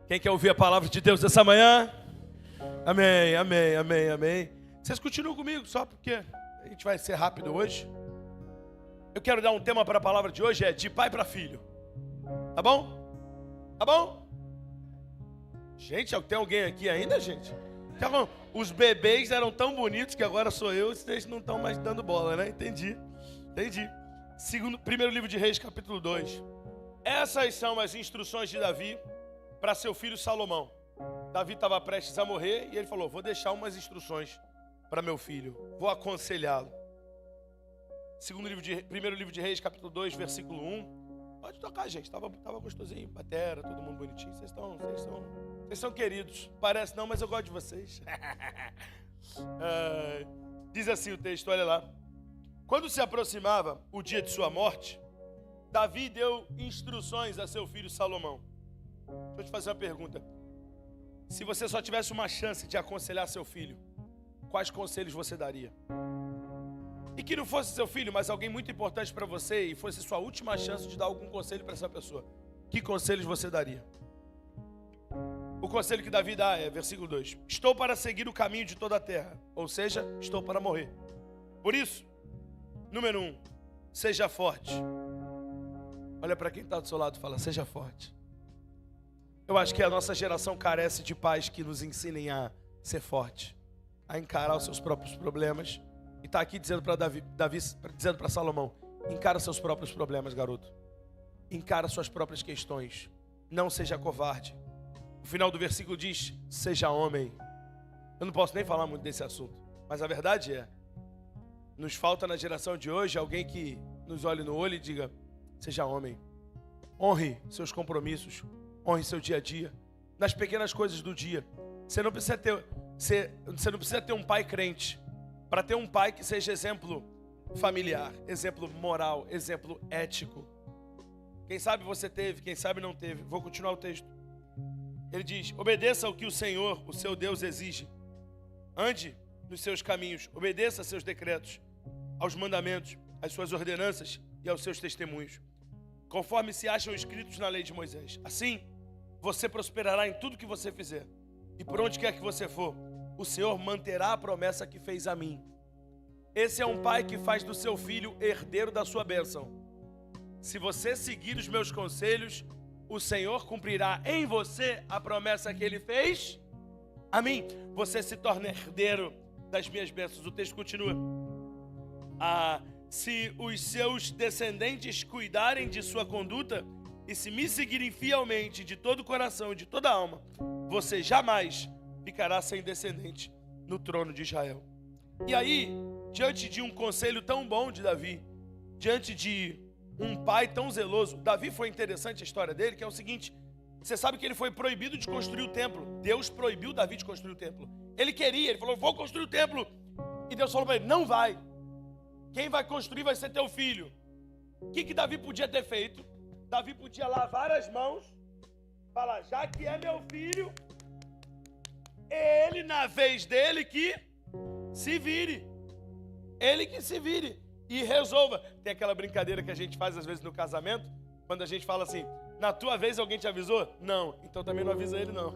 Quem quer ouvir a palavra de Deus essa manhã? Amém, amém, amém, amém. Vocês continuam comigo, só porque a gente vai ser rápido hoje. Eu quero dar um tema para a palavra de hoje, é de pai para filho. Tá bom? Tá bom? Gente, tem alguém aqui ainda, gente? Tá bom. Os bebês eram tão bonitos que agora sou eu, vocês não estão mais dando bola, né? Entendi. Primeiro livro de Reis, capítulo 2. Essas são as instruções de Davi para seu filho Salomão. Davi estava prestes a morrer e ele falou: vou deixar umas instruções para meu filho, vou aconselhá-lo. Primeiro livro de Reis, capítulo 2, versículo 1. Pode tocar, gente, tava gostosinho, batera, todo mundo bonitinho. Vocês são queridos. Parece não, mas eu gosto de vocês. Diz assim o texto, olha lá. Quando se aproximava o dia de sua morte, Davi deu instruções a seu filho Salomão. Deixa eu te fazer uma pergunta. Se você só tivesse uma chance de aconselhar seu filho, quais conselhos você daria? E que não fosse seu filho, mas alguém muito importante para você e fosse sua última chance de dar algum conselho para essa pessoa, que conselhos você daria? O conselho que Davi dá é, versículo 2: estou para seguir o caminho de toda a terra, ou seja, estou para morrer. Por isso, número 1, seja forte. Olha para quem está do seu lado e fala: seja forte. Eu acho que a nossa geração carece de pais que nos ensinem a ser forte, a encarar os seus próprios problemas. E está aqui dizendo para Davi, dizendo para Salomão: encara seus próprios problemas, garoto. Encara suas próprias questões. Não seja covarde. O final do versículo diz: seja homem. Eu não posso nem falar muito desse assunto, mas a verdade é, nos falta na geração de hoje alguém que nos olhe no olho e diga: seja homem. Honre seus compromissos. Honre seu dia a dia. Nas pequenas coisas do dia. Você não precisa ter um pai crente para ter um pai que seja exemplo familiar, exemplo moral, exemplo ético. Quem sabe você teve, quem sabe não teve. Vou continuar o texto. Ele diz: obedeça ao que o Senhor, o seu Deus, exige. Ande nos seus caminhos, obedeça a seus decretos, aos mandamentos, às suas ordenanças e aos seus testemunhos, conforme se acham escritos na lei de Moisés. Assim, você prosperará em tudo que você fizer, e por onde quer que você for, o Senhor manterá a promessa que fez a mim. Esse é um pai que faz do seu filho herdeiro da sua bênção. Se você seguir os meus conselhos, o Senhor cumprirá em você a promessa que ele fez a mim. Você se torna herdeiro das minhas bênçãos. O texto continua. Se os seus descendentes cuidarem de sua conduta e se me seguirem fielmente de todo o coração e de toda a alma, você jamais ficará sem descendente no trono de Israel. E aí, diante de um conselho tão bom de Davi, diante de um pai tão zeloso, Davi, foi interessante a história dele, que é o seguinte: você sabe que ele foi proibido de construir o templo. Deus proibiu Davi de construir o templo. Ele falou: vou construir o templo. E Deus falou para ele: não vai. Quem vai construir vai ser teu filho. O que Davi podia ter feito? Davi podia lavar as mãos, falar: já que é meu filho, ele na vez dele que se vire. Ele que se vire e resolva. Tem aquela brincadeira que a gente faz às vezes no casamento, quando a gente fala assim: na tua vez alguém te avisou? Não, então também não avisa ele não.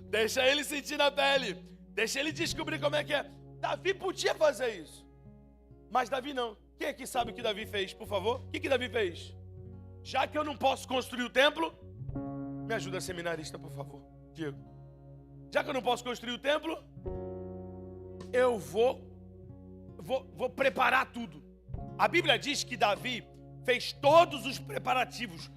Deixa ele sentir na pele, deixa ele descobrir como é que é. Davi podia fazer isso, mas Davi não. Quem aqui sabe o que Davi fez, por favor? O que Davi fez? Já que eu não posso construir o templo, me ajuda, seminarista, por favor, Diego. Já que eu não posso construir o templo, eu vou preparar tudo. A Bíblia diz que Davi fez todos os preparativos,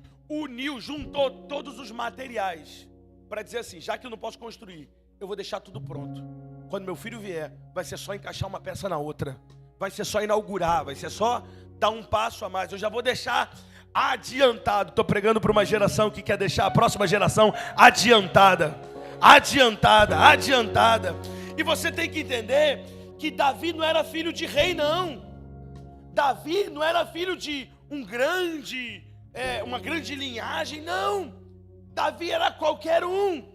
juntou todos os materiais para dizer assim: já que eu não posso construir, eu vou deixar tudo pronto. Quando meu filho vier, vai ser só encaixar uma peça na outra, vai ser só inaugurar, vai ser só dar um passo a mais. Eu já vou deixar adiantado. Estou pregando para uma geração que quer deixar a próxima geração adiantada. E você tem que entender que Davi não era filho de rei, não. Davi não era filho de uma grande linhagem, não. Davi era qualquer um.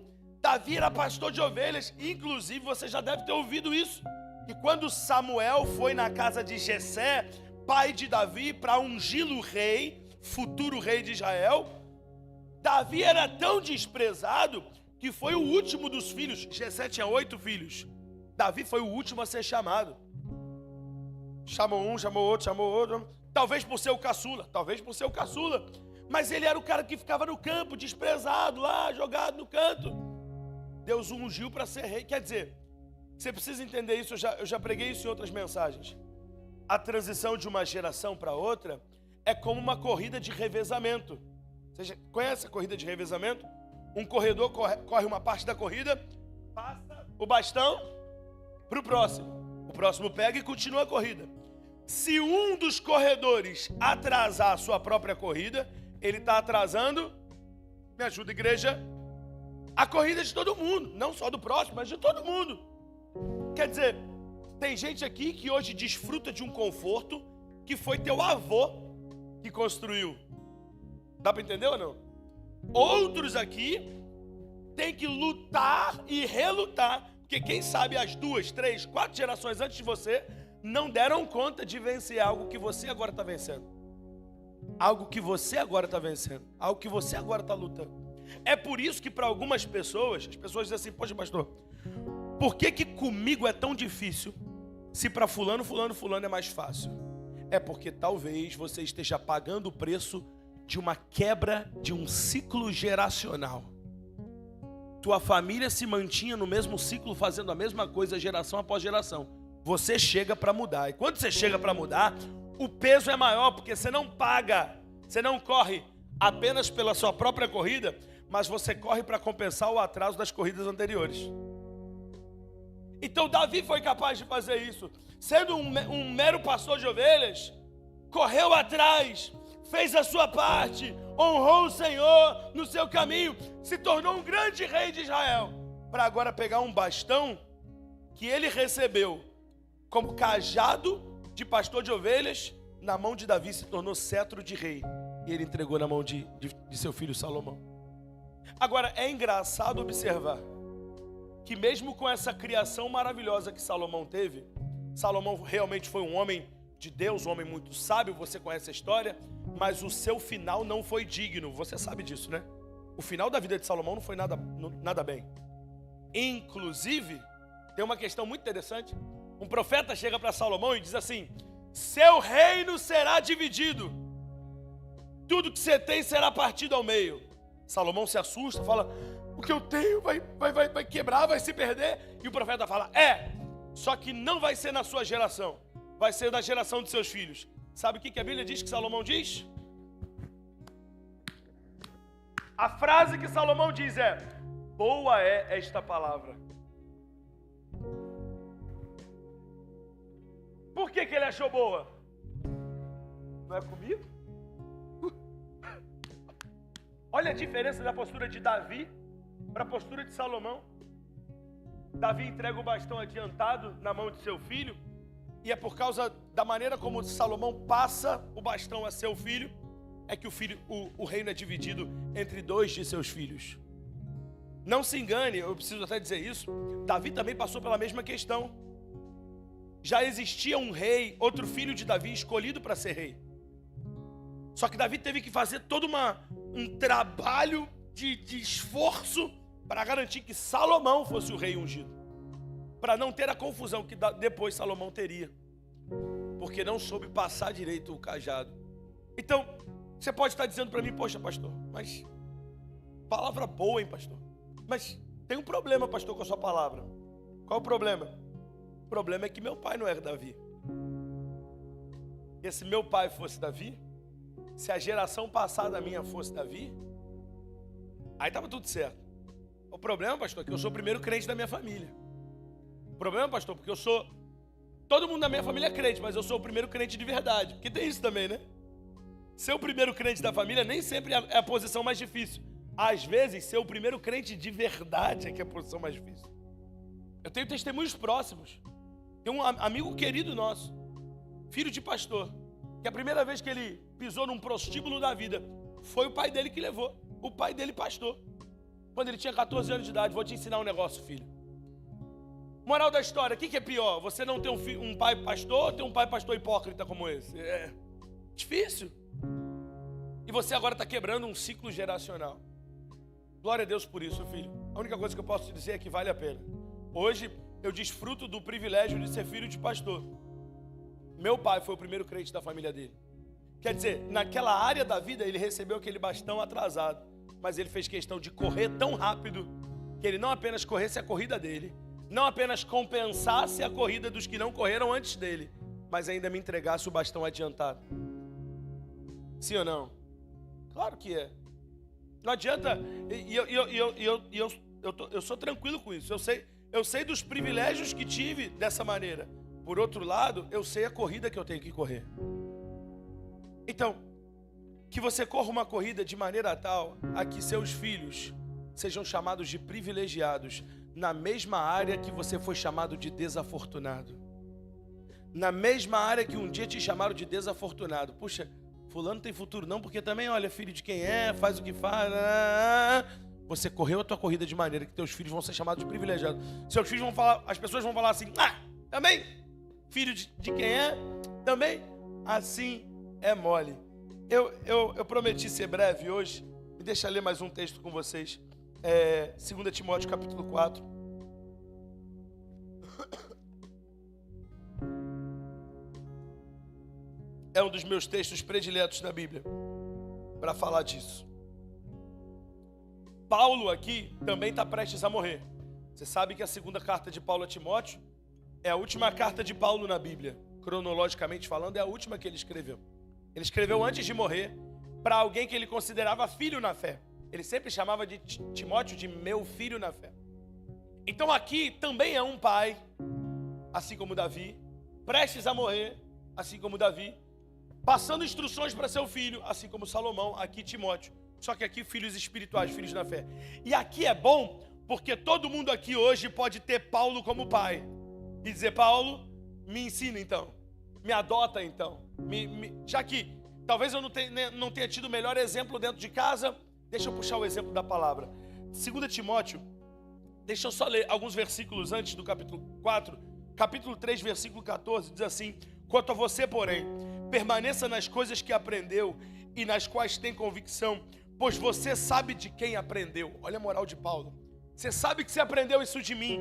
Davi era pastor de ovelhas. Inclusive, você já deve ter ouvido isso, que quando Samuel foi na casa de Jessé, pai de Davi, para ungí-lo rei, futuro rei de Israel, Davi era tão desprezado que foi o último dos filhos. Jessé tinha 8 filhos. Davi foi o último a ser chamado. Chamou um, chamou outro. Talvez por ser o caçula, Mas ele era o cara que ficava no campo, desprezado lá, jogado no canto. Deus o ungiu para ser rei. Quer dizer, você precisa entender isso, eu já preguei isso em outras mensagens. A transição de uma geração para outra é como uma corrida de revezamento. Você conhece a corrida de revezamento? Um corredor corre uma parte da corrida, passa o bastão para o próximo. O próximo pega e continua a corrida. Se um dos corredores atrasar a sua própria corrida, ele está atrasando, me ajuda, igreja, a corrida de todo mundo, não só do próximo, mas de todo mundo. Quer dizer, tem gente aqui que hoje desfruta de um conforto que foi teu avô que construiu. Dá para entender ou não? Outros aqui tem que lutar e relutar, porque quem sabe as 2, 3, 4 gerações antes de você não deram conta de vencer algo que você agora está vencendo. Algo que você agora está vencendo. Algo que você agora está lutando. É por isso que para algumas pessoas, as pessoas dizem assim, poxa pastor, por que comigo é tão difícil, se para fulano é mais fácil? É porque talvez você esteja pagando o preço de uma quebra de um ciclo geracional. Tua família se mantinha no mesmo ciclo, fazendo a mesma coisa geração após geração. Você chega para mudar. E quando você chega para mudar, o peso é maior, porque você não paga, você não corre apenas pela sua própria corrida, mas você corre para compensar o atraso das corridas anteriores. Então Davi foi capaz de fazer isso. Sendo um mero pastor de ovelhas, correu atrás, fez a sua parte, honrou o Senhor no seu caminho, se tornou um grande rei de Israel, para agora pegar um bastão que ele recebeu como cajado de pastor de ovelhas, na mão de Davi se tornou cetro de rei, e ele entregou na mão de seu filho Salomão. Agora é engraçado observar que mesmo com essa criação maravilhosa que Salomão teve, Salomão realmente foi um homem de Deus, um homem muito sábio, você conhece a história, mas o seu final não foi digno, você sabe disso, né? O final da vida de Salomão não foi nada bem. Inclusive, tem uma questão muito interessante, um profeta chega para Salomão e diz assim, seu reino será dividido, tudo que você tem será partido ao meio. Salomão se assusta, fala, o que eu tenho vai quebrar, vai se perder, e o profeta fala, só que não vai ser na sua geração, vai ser na geração de seus filhos. Sabe o que a Bíblia diz que Salomão diz? A frase que Salomão diz é, boa é esta palavra. Por que ele achou boa? Não é comigo? Olha a diferença da postura de Davi para a postura de Salomão. Davi entrega o bastão adiantado na mão de seu filho, e é por causa da maneira como Salomão passa o bastão a seu filho, é que o reino é dividido entre 2 de seus filhos. Não se engane, eu preciso até dizer isso, Davi também passou pela mesma questão. Já existia um rei, outro filho de Davi, escolhido para ser rei. Só que Davi teve que fazer todo um trabalho de esforço para garantir que Salomão fosse o rei ungido, para não ter a confusão que depois Salomão teria, porque não soube passar direito o cajado. Então, você pode estar dizendo para mim, poxa pastor, mas palavra boa, hein pastor, mas tem um problema pastor com a sua palavra. Qual o problema? O problema é que meu pai não era Davi. E se meu pai fosse Davi, se a geração passada minha fosse Davi, aí estava tudo certo. O problema, pastor, é que eu sou o primeiro crente da minha família. O problema, pastor, porque todo mundo da minha família é crente, mas eu sou o primeiro crente de verdade. Porque tem isso também, né? Ser o primeiro crente da família nem sempre é a posição mais difícil. Às vezes, ser o primeiro crente de verdade é que é a posição mais difícil. Eu tenho testemunhos próximos. Tem um amigo querido nosso, filho de pastor, que a primeira vez que ele pisou num prostíbulo da vida, foi o pai dele que levou. O pai dele pastor. Quando ele tinha 14 anos de idade, vou te ensinar um negócio, filho. Moral da história, o que é pior? Você não ter um pai pastor ou ter um pai pastor hipócrita como esse? É difícil. E você agora está quebrando um ciclo geracional. Glória a Deus por isso, filho. A única coisa que eu posso te dizer é que vale a pena. Hoje eu desfruto do privilégio de ser filho de pastor. Meu pai foi o primeiro crente da família dele. Quer dizer, naquela área da vida ele recebeu aquele bastão atrasado, mas ele fez questão de correr tão rápido que ele não apenas corresse a corrida dele, não apenas compensasse a corrida dos que não correram antes dele, mas ainda me entregasse o bastão adiantado. Sim ou não? Claro que é. Não adianta. Eu sou tranquilo com isso. Eu sei dos privilégios que tive dessa maneira. Por outro lado, eu sei a corrida que eu tenho que correr. Então, que você corra uma corrida de maneira tal a que seus filhos sejam chamados de privilegiados na mesma área que você foi chamado de desafortunado. Na mesma área que um dia te chamaram de desafortunado. Puxa, fulano tem futuro não, porque também, olha, filho de quem é, faz o que faz. Você correu a tua corrida de maneira que teus filhos vão ser chamados de privilegiados. Seus filhos vão falar, as pessoas vão falar assim, também, filho de quem é, também, assim é mole. Eu prometi ser breve hoje, me deixa ler mais um texto com vocês. 2 Timóteo capítulo 4. É um dos meus textos prediletos na Bíblia para falar disso. Paulo aqui também está prestes a morrer. Você sabe que a segunda carta de Paulo a Timóteo é a última carta de Paulo na Bíblia. Cronologicamente falando, é a última que ele escreveu. Ele escreveu antes de morrer para alguém que ele considerava filho na fé. Ele sempre chamava de Timóteo de meu filho na fé. Então aqui também é um pai, assim como Davi, prestes a morrer, assim como Davi, passando instruções para seu filho, assim como Salomão, aqui Timóteo. Só que aqui filhos espirituais, filhos na fé. E aqui é bom porque todo mundo aqui hoje pode ter Paulo como pai e dizer, Paulo, me ensina então, me adota então. Já que talvez eu não tenha tido o melhor exemplo dentro de casa, deixa eu puxar o exemplo da palavra. 2 Timóteo, deixa eu só ler alguns versículos antes do capítulo 4. Capítulo 3, versículo 14, diz assim: quanto a você, porém, permaneça nas coisas que aprendeu e nas quais tem convicção, pois você sabe de quem aprendeu. Olha a moral de Paulo. Você sabe que você aprendeu isso de mim.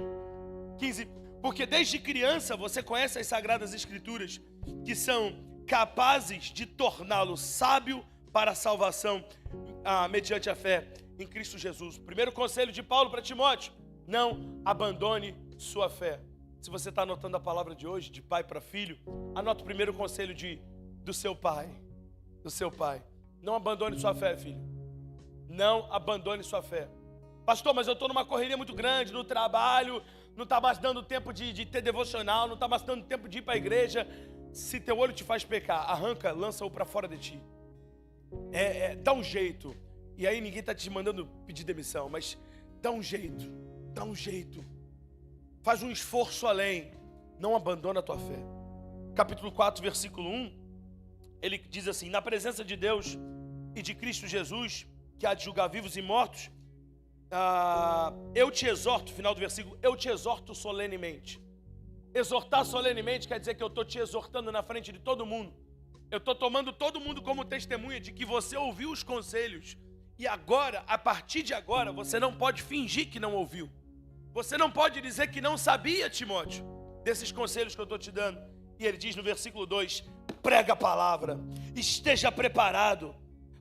15. Porque desde criança você conhece as Sagradas Escrituras, que são capazes de torná-lo sábio para a salvação mediante a fé em Cristo Jesus. Primeiro conselho de Paulo para Timóteo: não abandone sua fé. Se você está anotando a palavra de hoje, de pai para filho, anota o primeiro conselho do seu pai. Do seu pai. Não abandone sua fé, filho. Não abandone sua fé. Pastor, mas eu estou numa correria muito grande no trabalho, não está mais dando tempo de ter devocional, não está mais dando tempo de ir para a igreja. Se teu olho te faz pecar, arranca, lança-o para fora de ti. Dá um jeito. E aí ninguém está te mandando pedir demissão, mas dá um jeito. Dá um jeito. Faz um esforço além. Não abandona a tua fé. Capítulo 4, versículo 1. Ele diz assim: na presença de Deus e de Cristo Jesus, que há de julgar vivos e mortos, eu te exorto, final do versículo, eu te exorto solenemente. Exortar solenemente quer dizer que eu estou te exortando na frente de todo mundo. Eu estou tomando todo mundo como testemunha de que você ouviu os conselhos. E agora, a partir de agora, você não pode fingir que não ouviu. Você não pode dizer que não sabia, Timóteo, desses conselhos que eu estou te dando. E ele diz no versículo 2, prega a palavra, esteja preparado,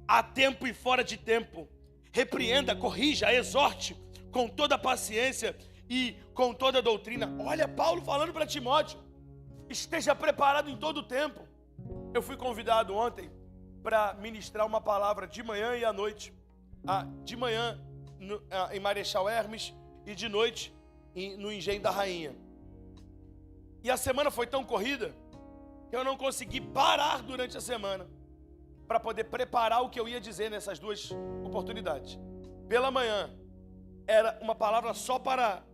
a tempo e fora de tempo. Repreenda, corrija, exorte com toda paciência e com toda doutrina. Olha Paulo falando para Timóteo, esteja preparado em todo o tempo. Eu fui convidado ontem para ministrar uma palavra de manhã e à noite. De manhã em Marechal Hermes e de noite no Engenho da Rainha. E a semana foi tão corrida que eu não consegui parar durante a semana para poder preparar o que eu ia dizer nessas duas oportunidades. Pela manhã era uma palavra só para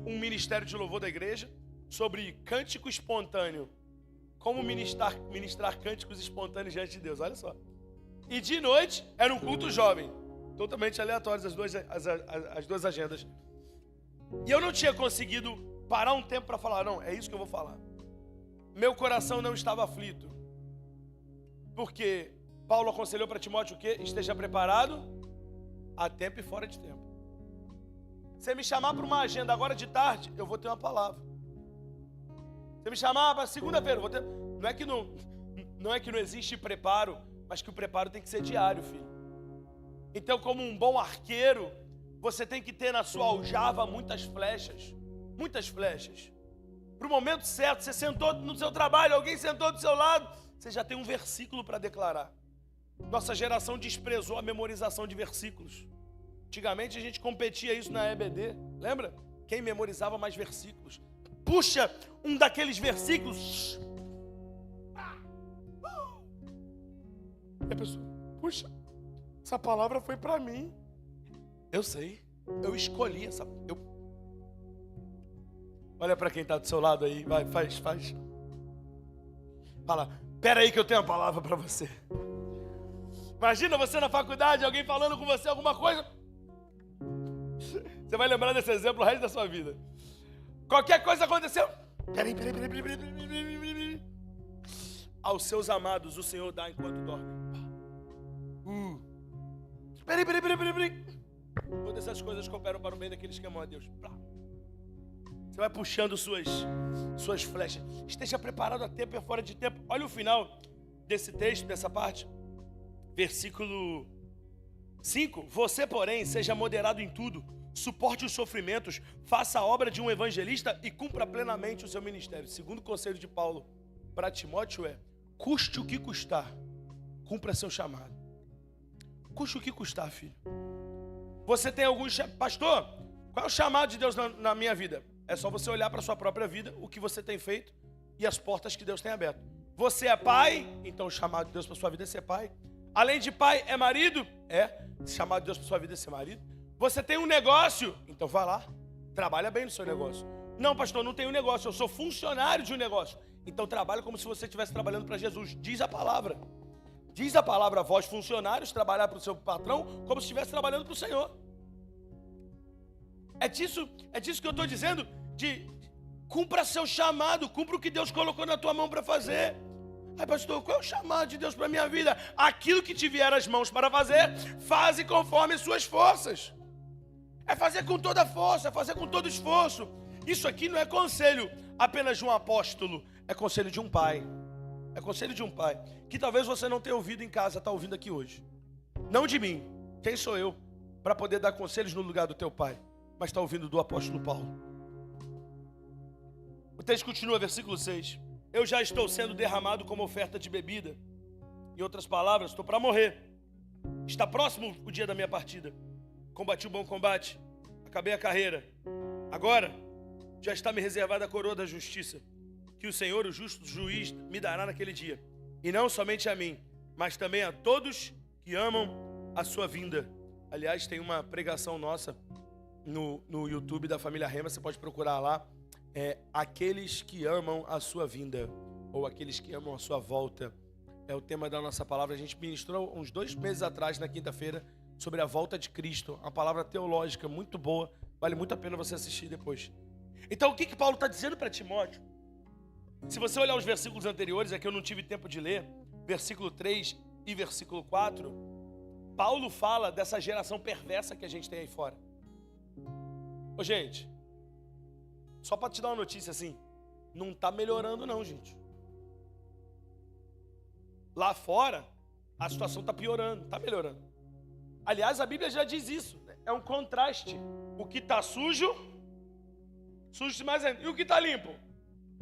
um ministério de louvor da igreja sobre cântico espontâneo. Como ministrar cânticos espontâneos diante de Deus, olha só. E de noite era um culto jovem. Totalmente aleatórios as duas agendas. E eu não tinha conseguido parar um tempo para falar, não, é isso que eu vou falar. Meu coração não estava aflito. Porque Paulo aconselhou para Timóteo o quê? Esteja preparado a tempo e fora de tempo. Você me chamar para uma agenda agora de tarde, eu vou ter uma palavra. Você me chamar para segunda-feira, eu vou ter... Não é que não existe preparo, mas que o preparo tem que ser diário, filho. Então, como um bom arqueiro, você tem que ter na sua aljava muitas flechas. Muitas flechas. Para o momento certo, você sentou no seu trabalho, alguém sentou do seu lado, você já tem um versículo para declarar. Nossa geração desprezou a memorização de versículos. Antigamente a gente competia isso na EBD, lembra? Quem memorizava mais versículos. Puxa um daqueles versículos. E a pessoa, puxa, essa palavra foi para mim. Eu sei, eu escolhi essa. Olha para quem está do seu lado aí, vai, faz. Fala, pera aí que eu tenho uma palavra para você. Imagina você na faculdade, alguém falando com você alguma coisa. Você vai lembrar desse exemplo o resto da sua vida. Qualquer coisa aconteceu. Peraí. Aos seus amados o Senhor dá enquanto dorme. Peraí. Todas essas coisas cooperam para o bem daqueles que amam a Deus. Você vai puxando suas flechas. Esteja preparado a tempo e fora de tempo. Olha o final desse texto, dessa parte. Versículo 5. Você, porém, seja moderado em tudo. Suporte os sofrimentos. Faça a obra de um evangelista e cumpra plenamente o seu ministério. Segundo conselho de Paulo para Timóteo é: custe o que custar, cumpra seu chamado. Custe o que custar, filho. Você tem alguns... Pastor, qual é o chamado de Deus na minha vida? É só você olhar para a sua própria vida, o que você tem feito e as portas que Deus tem aberto. Você é pai, então o chamado de Deus para a sua vida é ser pai. Além de pai, é marido? É. O chamado de Deus para a sua vida é ser marido. Você tem um negócio? Então vá lá, trabalha bem no seu negócio. Não, pastor, não tenho negócio, eu sou funcionário de um negócio. Então trabalha como se você estivesse trabalhando para Jesus. Diz a palavra. Diz a palavra, vós funcionários, trabalhar para o seu patrão como se estivesse trabalhando para o Senhor. É disso que eu estou dizendo, cumpra seu chamado, cumpra o que Deus colocou na tua mão para fazer. Ai, pastor, qual é o chamado de Deus para a minha vida? Aquilo que te vier às mãos para fazer, faze conforme suas forças. É fazer com toda a força, é fazer com todo esforço. Isso aqui não é conselho apenas de um apóstolo, é conselho de um pai. É conselho de um pai, que talvez você não tenha ouvido em casa, está ouvindo aqui hoje. Não de mim, quem sou eu para poder dar conselhos no lugar do teu pai? Mas está ouvindo do apóstolo Paulo. O texto continua, versículo 6. Eu já estou sendo derramado como oferta de bebida. Em outras palavras, estou para morrer. Está próximo o dia da minha partida. Combati o bom combate, acabei a carreira. Agora, já está me reservada a coroa da justiça, que o Senhor, o justo juiz, me dará naquele dia. E não somente a mim, mas também a todos que amam a sua vinda. Aliás, tem uma pregação nossa no YouTube da família Rema, você pode procurar lá. Aqueles que amam a sua vinda, ou aqueles que amam a sua volta. É o tema da nossa palavra. A gente ministrou uns 2 meses atrás, na quinta-feira, sobre a volta de Cristo. Uma palavra teológica muito boa. Vale muito a pena você assistir depois. Então, o que Paulo está dizendo para Timóteo? Se você olhar os versículos anteriores, é que eu não tive tempo de ler, versículo 3 e versículo 4, Paulo fala dessa geração perversa que a gente tem aí fora. Ô, gente, só para te dar uma notícia assim, não está melhorando não, gente. Lá fora, a situação está piorando, está melhorando. Aliás, a Bíblia já diz isso, né? É um contraste. O que está sujo, suje-se mais ainda. E o que está limpo?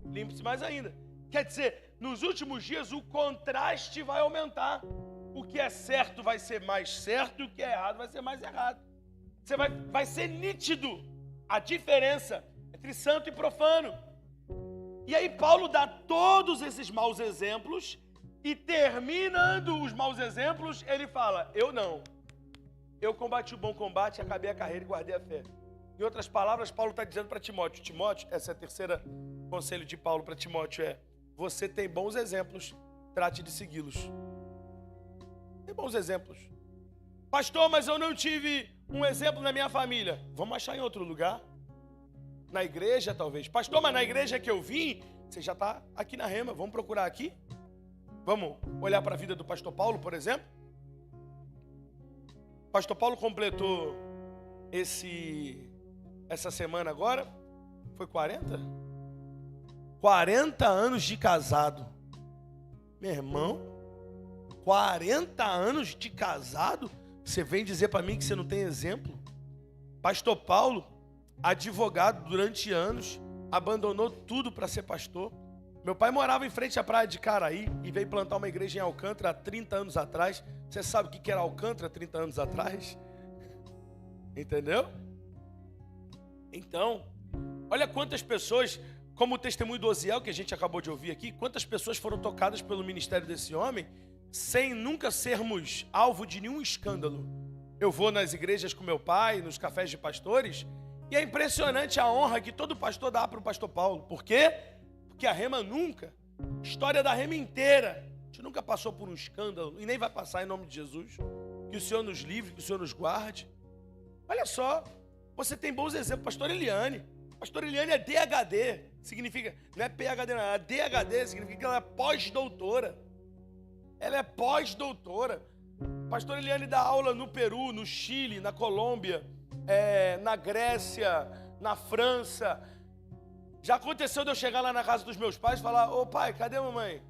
Limpe-se mais ainda. Quer dizer, nos últimos dias o contraste vai aumentar. O que é certo vai ser mais certo e o que é errado vai ser mais errado. Vai ser nítido a diferença entre santo e profano. E aí Paulo dá todos esses maus exemplos e terminando os maus exemplos, ele fala, eu não. Eu combati o bom combate, acabei a carreira e guardei a fé. Em outras palavras, Paulo está dizendo para Timóteo, essa é a terceira conselho de Paulo para Timóteo, você tem bons exemplos, trate de segui-los. Tem bons exemplos. Pastor, mas eu não tive um exemplo na minha família. Vamos achar em outro lugar. Na igreja, talvez. Pastor, mas na igreja que eu vim, você já está aqui na Rema, vamos procurar aqui? Vamos olhar para a vida do pastor Paulo, por exemplo? Pastor Paulo completou essa semana agora, foi 40? 40 anos de casado. Meu irmão, 40 anos de casado? Você vem dizer para mim que você não tem exemplo? Pastor Paulo, advogado durante anos, abandonou tudo para ser pastor. Meu pai morava em frente à praia de Caraí e veio plantar uma igreja em Alcântara há 30 anos atrás. Você sabe o que era Alcântara 30 anos atrás? Entendeu? Então, olha quantas pessoas, como o testemunho do Osiel que a gente acabou de ouvir aqui, quantas pessoas foram tocadas pelo ministério desse homem sem nunca sermos alvo de nenhum escândalo. Eu vou nas igrejas com meu pai, nos cafés de pastores, e é impressionante a honra que todo pastor dá para o pastor Paulo. Por quê? Porque a Rema nunca, história da Rema inteira, a gente nunca passou por um escândalo e nem vai passar em nome de Jesus. Que o Senhor nos livre, que o Senhor nos guarde. Olha só, você tem bons exemplos. Pastor Eliane é DHD, significa, não é PHD, não, é DHD, significa que ela é pós-doutora. Ela é pós-doutora. Pastor Eliane dá aula no Peru, no Chile, na Colômbia, na Grécia, na França. Já aconteceu de eu chegar lá na casa dos meus pais e falar: ô pai, cadê a mamãe?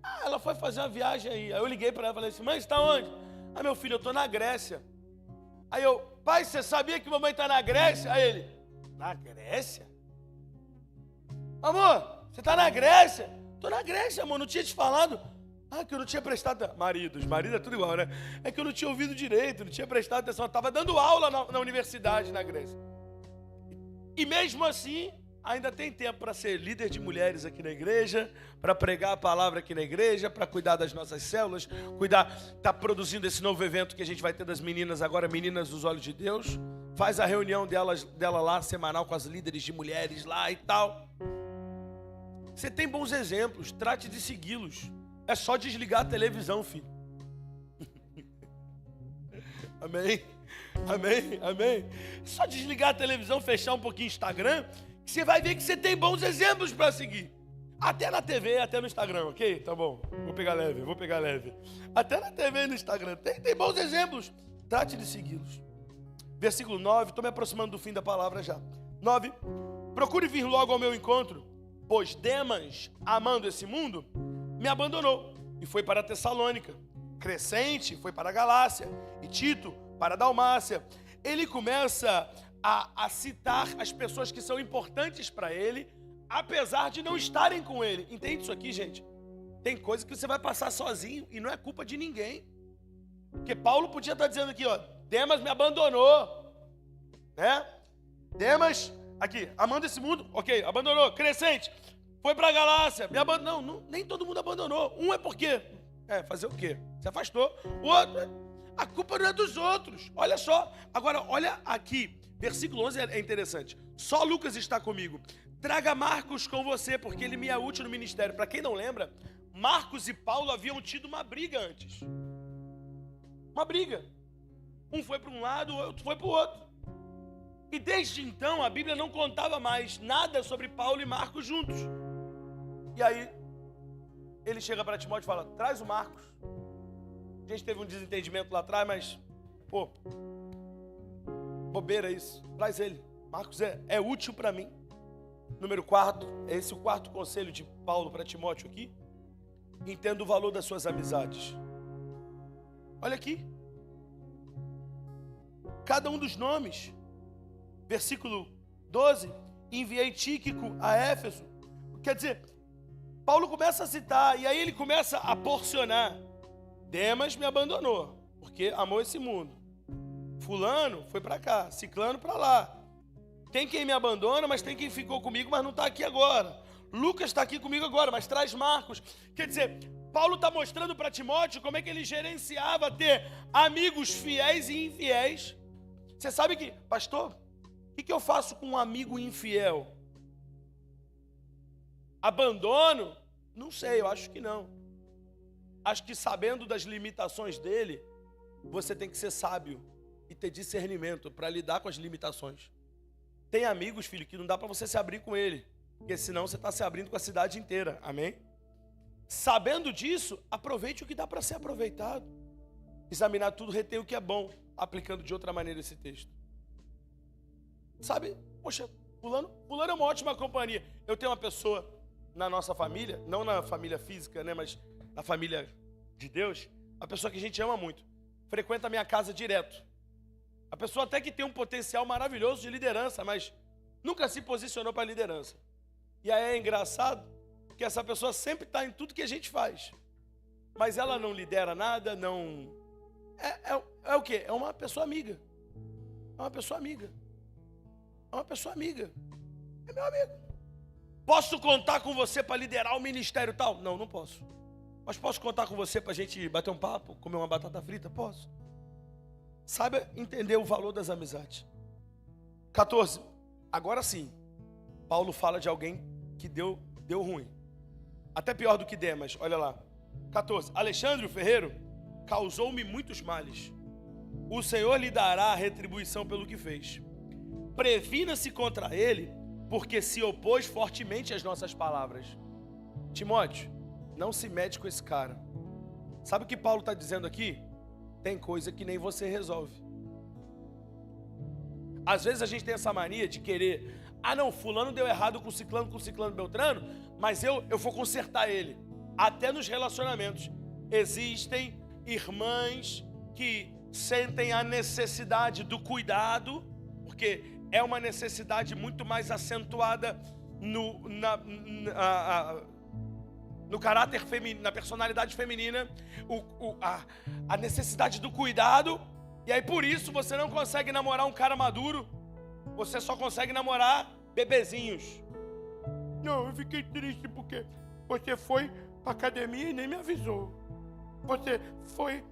Ah, ela foi fazer uma viagem aí. Aí eu liguei para ela e falei assim: mãe, você está onde? Ah, meu filho, eu estou na Grécia. Aí eu: pai, você sabia que mamãe está na Grécia? Aí ele: na Grécia? Amor, você está na Grécia? Estou na Grécia, amor, não tinha te falado. Ah, que eu não tinha prestado... Marido é tudo igual, né? É que eu não tinha ouvido direito, não tinha prestado atenção. Eu estava dando aula na universidade na Grécia. E mesmo assim, ainda tem tempo para ser líder de mulheres aqui na igreja, para pregar a palavra aqui na igreja, para cuidar das nossas células, tá produzindo esse novo evento que a gente vai ter das meninas agora, Meninas dos Olhos de Deus. Faz a reunião dela lá, semanal, com as líderes de mulheres lá e tal. Você tem bons exemplos, trate de segui-los. É só desligar a televisão, filho. Amém? Amém? Amém? É só desligar a televisão, fechar um pouquinho o Instagram, que você vai ver que você tem bons exemplos para seguir. Até na TV, até no Instagram, ok? Tá bom, vou pegar leve. Até na TV e no Instagram, tem bons exemplos. Trate de segui-los. Versículo 9, estou me aproximando do fim da palavra já. 9, procure vir logo ao meu encontro, pois Demas, amando esse mundo, me abandonou e foi para Tessalônica. Crescente foi para a Galácia e Tito para a Dalmácia. Ele começa a citar as pessoas que são importantes para ele, apesar de não estarem com ele. Entende isso aqui, gente? Tem coisa que você vai passar sozinho e não é culpa de ninguém. Porque Paulo podia estar dizendo aqui, ó, Demas me abandonou, né? Demas, aqui, amando esse mundo, ok, abandonou. Crescente foi para a Galácia, me abandonou. Não, nem todo mundo abandonou. Um é porque, fazer o quê? Se afastou. O outro, a culpa não é dos outros. Olha só, agora olha aqui, versículo 11 é interessante. Só Lucas está comigo. Traga Marcos com você, porque ele me é útil no ministério. Para quem não lembra, Marcos e Paulo haviam tido uma briga antes. Uma briga. Um foi para um lado, o outro foi para o outro. E desde então a Bíblia não contava mais nada sobre Paulo e Marcos juntos. E aí ele chega para Timóteo e fala: traz o Marcos. A gente teve um desentendimento lá atrás, mas bobeira isso. Traz ele. Marcos é útil para mim. Número 4, é esse o quarto conselho de Paulo para Timóteo aqui. Entenda o valor das suas amizades. Olha aqui. Cada um dos nomes. Versículo 12, enviei Tíquico a Éfeso. Quer dizer, Paulo começa a citar, e aí ele começa a porcionar. Demas me abandonou, porque amou esse mundo. Fulano foi para cá, ciclano para lá. Tem quem me abandona, mas tem quem ficou comigo, mas não está aqui agora. Lucas está aqui comigo agora, mas traz Marcos. Quer dizer, Paulo está mostrando para Timóteo como é que ele gerenciava ter amigos fiéis e infiéis. Você sabe que, pastor, o que eu faço com um amigo infiel? Abandono? Não sei, eu acho que não. Acho que sabendo das limitações dele, você tem que ser sábio e ter discernimento para lidar com as limitações. Tem amigos, filho, que não dá para você se abrir com ele, porque senão você está se abrindo com a cidade inteira, amém? Sabendo disso, aproveite o que dá para ser aproveitado. Examinar tudo, reter o que é bom. aplicando de outra maneira esse texto. Sabe, poxa, fulano é uma ótima companhia. Eu tenho uma pessoa na nossa família, não na família física, né, mas na família de Deus, uma pessoa que a gente ama muito, frequenta a minha casa direto. A pessoa até que tem um potencial maravilhoso de liderança, mas nunca se posicionou para liderança. E aí é engraçado que essa pessoa sempre está em tudo que a gente faz, mas ela não lidera nada, não... É o quê? É uma pessoa amiga. É uma pessoa amiga. É uma pessoa amiga. É meu amigo. Posso contar com você para liderar o ministério tal? Não, não posso. Mas posso contar com você para a gente bater um papo, comer uma batata frita? Posso. Saiba entender o valor das amizades. 14. Agora sim, Paulo fala de alguém que deu ruim. Até pior do que Demas, olha lá. 14. Alexandre, o ferreiro, causou-me muitos males. O Senhor lhe dará a retribuição pelo que fez. Previna-se contra ele, porque se opôs fortemente às nossas palavras. Timóteo, não se mete com esse cara. Sabe o que Paulo está dizendo aqui? Tem coisa que nem você resolve. Às vezes a gente tem essa mania de querer, não, fulano deu errado com ciclano, beltrano, mas eu vou consertar ele. Até nos relacionamentos existem irmãs que sentem a necessidade do cuidado, porque é uma necessidade muito mais acentuada no caráter feminino, na personalidade feminina, a necessidade do cuidado, e aí por isso você não consegue namorar um cara maduro, você só consegue namorar bebezinhos. Não, eu fiquei triste porque você foi pra academia e nem me avisou. Você foi...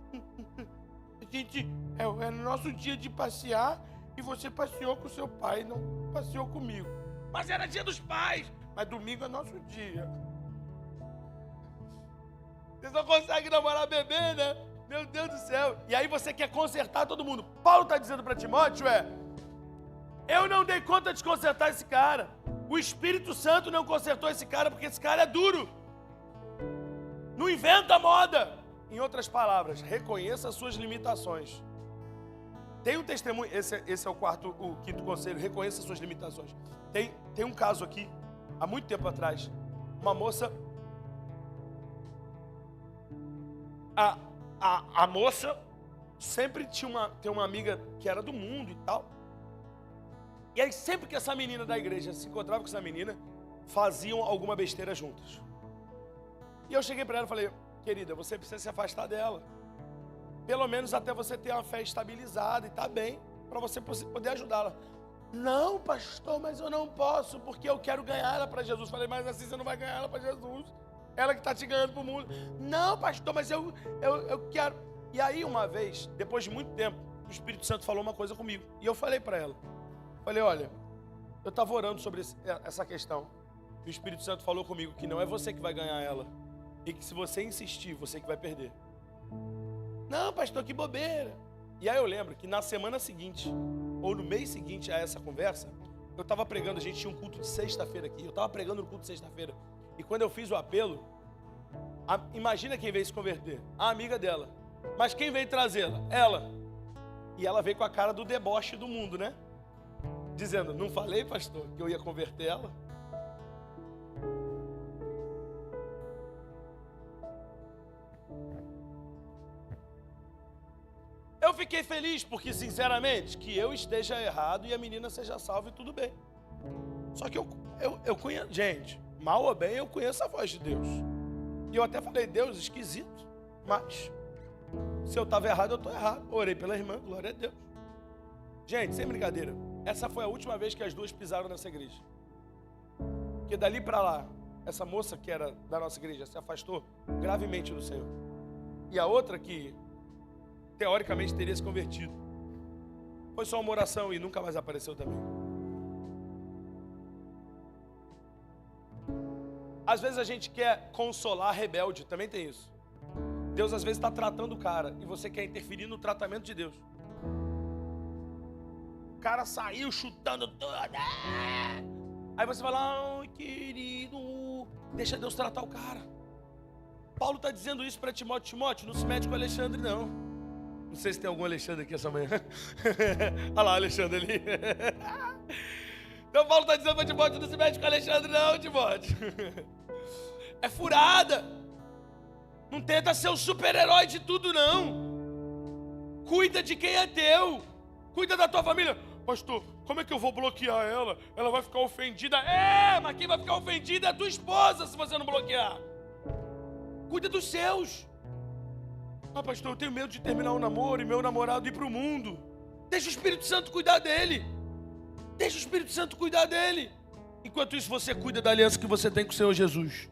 é no nosso dia de passear e você passeou com seu pai, não passeou comigo. Mas era dia dos pais, mas domingo é nosso dia. Você só consegue namorar bebê, né? Meu Deus do céu. E aí você quer consertar todo mundo. Paulo está dizendo para Timóteo, eu não dei conta de consertar esse cara. O Espírito Santo não consertou esse cara porque esse cara é duro. Não inventa moda. Em outras palavras, reconheça as suas limitações. Tem um testemunho, esse é o quinto conselho, reconheça as suas limitações. Tem um caso aqui, há muito tempo atrás, uma moça... A moça sempre tem uma amiga que era do mundo e tal. E aí sempre que essa menina da igreja se encontrava com essa menina, faziam alguma besteira juntas. E eu cheguei para ela e falei, querida, você precisa se afastar dela. Pelo menos até você ter uma fé estabilizada e tá bem, para você poder ajudá-la. Não, pastor, mas eu não posso, porque eu quero ganhar ela para Jesus. Falei, mas assim você não vai ganhar ela para Jesus. Ela que está te ganhando para o mundo. Não, pastor, mas eu quero. E aí uma vez, depois de muito tempo, o Espírito Santo falou uma coisa comigo. E eu falei para ela. Falei, olha, eu estava orando sobre essa questão. E o Espírito Santo falou comigo que não é você que vai ganhar ela. E que se você insistir, você que vai perder. Não, pastor, que bobeira. E aí eu lembro que na semana seguinte, ou no mês seguinte a essa conversa, eu estava pregando, a gente tinha um culto de sexta-feira aqui. Eu estava pregando no culto de sexta-feira. E quando eu fiz o apelo, imagina quem veio se converter. A amiga dela. Mas quem veio trazê-la? Ela. E ela veio com a cara do deboche do mundo, né? Dizendo, não falei, pastor, que eu ia converter ela? Eu fiquei feliz porque, sinceramente, que eu esteja errado e a menina seja salva e tudo bem. Só que eu conheço, gente, mal ou bem, eu conheço a voz de Deus. E eu até falei, Deus, esquisito, mas se eu estava errado, eu estou errado. Orei pela irmã, glória a Deus. Gente, sem brincadeira, essa foi a última vez que as duas pisaram nessa igreja. Porque dali para lá, essa moça que era da nossa igreja se afastou gravemente do Senhor. E a outra que, teoricamente, teria se convertido, foi só uma oração e nunca mais apareceu também. Às vezes a gente quer consolar rebelde, também tem isso. Deus às vezes está tratando o cara e você quer interferir no tratamento de Deus. O cara saiu chutando tudo. Aí você fala, ai querido, deixa Deus tratar o cara. Paulo está dizendo isso para Timóteo. Timóteo, não se mete com Alexandre não. Não Não sei se tem algum Alexandre aqui essa manhã. Olha lá o Alexandre ali. Então Paulo está dizendo para Timóteo, não se mete com Alexandre não, Timóteo. É furada. Não tenta ser o super-herói de tudo não. Cuida de quem é teu. Cuida da tua família. Pastor, como é que eu vou bloquear ela? Ela vai ficar ofendida. Mas quem vai ficar ofendida é a tua esposa se você não bloquear. Cuida dos seus. Pastor, eu tenho medo de terminar o namoro e meu namorado ir para o mundo. Deixa o Espírito Santo cuidar dele. Deixa o Espírito Santo cuidar dele. Enquanto isso, você cuida da aliança que você tem com o Senhor Jesus.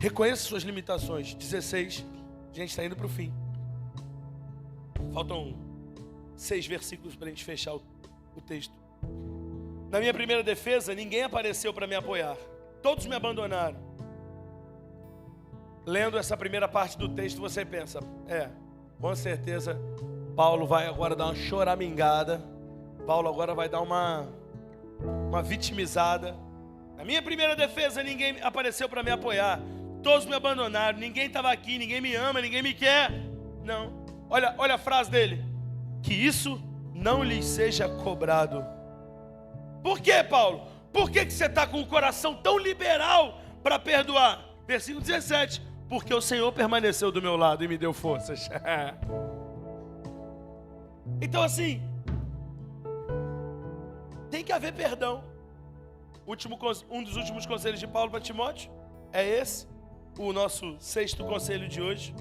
Reconheça suas limitações. 16. A gente está indo para o fim. Faltam 6 versículos para a gente fechar o texto. Na minha primeira defesa, ninguém apareceu para me apoiar. Todos me abandonaram. Lendo essa primeira parte do texto, você pensa, com certeza, Paulo vai agora dar uma choramingada. Paulo agora vai dar uma vitimizada. Na minha primeira defesa, ninguém apareceu para me apoiar. Todos me abandonaram, ninguém estava aqui, ninguém me ama, ninguém me quer. Não, olha a frase dele. Que isso não lhes seja cobrado. Por que, Paulo? Por que você está com o coração tão liberal para perdoar? Versículo 17. Porque o Senhor permaneceu do meu lado e me deu forças. Então assim, tem que haver perdão. Um dos últimos conselhos de Paulo para Timóteo é esse, o nosso 6º conselho de hoje.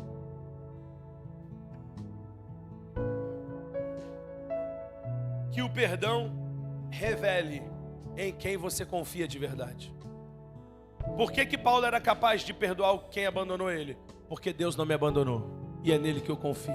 Que o perdão revele em quem você confia de verdade. Por que Paulo era capaz de perdoar quem abandonou ele? Porque Deus não me abandonou e é nele que eu confio.